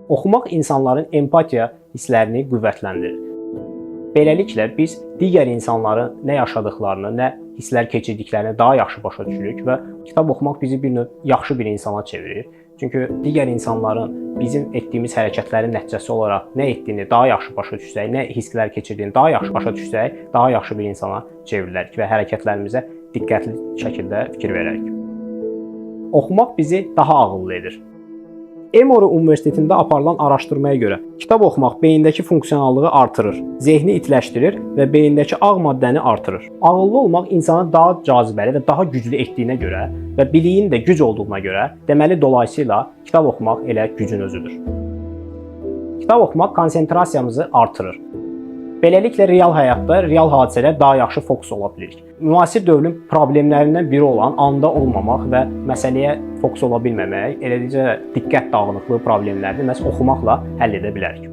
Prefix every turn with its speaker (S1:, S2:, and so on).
S1: Oxumaq insanların empatiya hisslərini qüvvətləndirir. Beləliklə, biz digər insanların nə yaşadıklarını, nə hisslər keçirdiklərini daha yaxşı başa düşürük və kitab oxumaq bizi bir növ yaxşı bir insana çevirir. Çünki digər insanların bizim etdiyimiz hərəkətlərin nəticəsi olaraq nə etdiyini daha yaxşı başa düşsək, nə hisslər keçirdiyini daha yaxşı başa düşsək, daha yaxşı bir insana çevrilərik və hərəkətlərimizə diqqətli şəkildə fikir verərik. Oxumaq bizi daha ağıllı edir. Emory Universitetində aparılan araşdırmaya görə kitab oxumaq beyindəki funksionallığı artırır, zehni itləşdirir və beyindəki ağ maddəni artırır. Ağıllı olmaq insanı daha cazibəli və daha güclü etdiyinə görə və biliyin də güc olduğuna görə, deməli dolayısıyla kitab oxumaq elə gücün özüdür. Kitab oxumaq konsentrasiyamızı artırır. Beləliklə, real həyatda, real hadisələrə daha yaxşı fokus ola bilirik. Müasir dövrün problemlərindən biri olan anda olmamaq və məsələyə fokus ola bilməmək, eləcə diqqət dağınıqlığı problemlərini məhz oxumaqla həll edə bilərik.